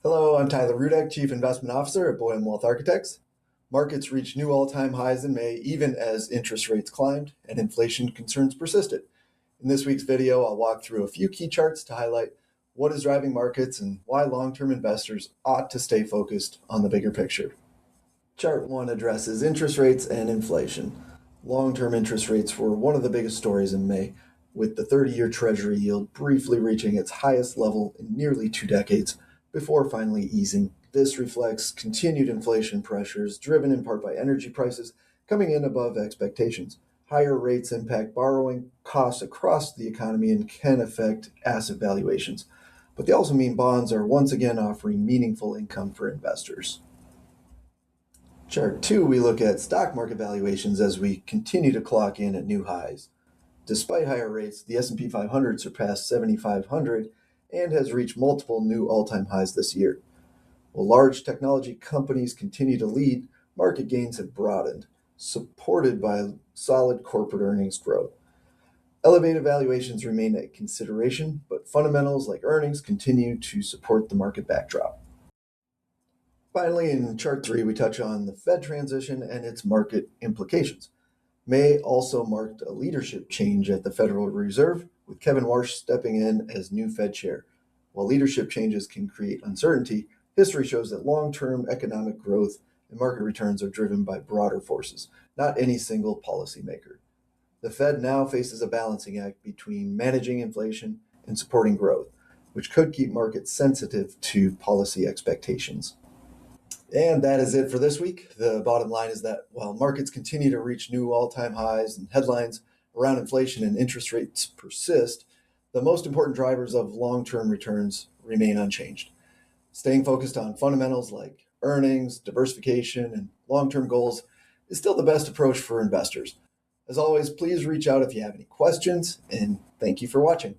Hello, I'm Tyler Rudek, Chief Investment Officer at Boyum Wealth Architects. Markets reached new all-time highs in May, even as interest rates climbed and inflation concerns persisted. In this week's video, I'll walk through a few key charts to highlight what is driving markets and why long-term investors ought to stay focused on the bigger picture. Chart 1 addresses interest rates and inflation. Long-term interest rates were one of the biggest stories in May, with the 30-year Treasury yield briefly reaching its highest level in nearly 2 decades before finally easing. This reflects continued inflation pressures driven in part by energy prices coming in above expectations. Higher rates impact borrowing costs across the economy and can affect asset valuations, but they also mean bonds are once again offering meaningful income for investors. Chart 2, we look at stock market valuations as we continue to clock in at new highs. Despite higher rates, the S&P 500 surpassed 7,500 and has reached multiple new all-time highs this year. While large technology companies continue to lead, market gains have broadened, supported by solid corporate earnings growth. Elevated valuations remain a consideration, but fundamentals like earnings continue to support the market backdrop. Finally, in chart 3, we touch on the Fed transition and its market implications. May also marked a leadership change at the Federal Reserve, with Kevin Warsh stepping in as new Fed chair. While leadership changes can create uncertainty, history shows that long-term economic growth and market returns are driven by broader forces, not any single policymaker. The Fed now faces a balancing act between managing inflation and supporting growth, which could keep markets sensitive to policy expectations. And that is it for this week. The bottom line is that while markets continue to reach new all-time highs and headlines around inflation and interest rates persist, the most important drivers of long-term returns remain unchanged. Staying focused on fundamentals like earnings, diversification, and long-term goals is still the best approach for investors. As always, please reach out if you have any questions, and thank you for watching.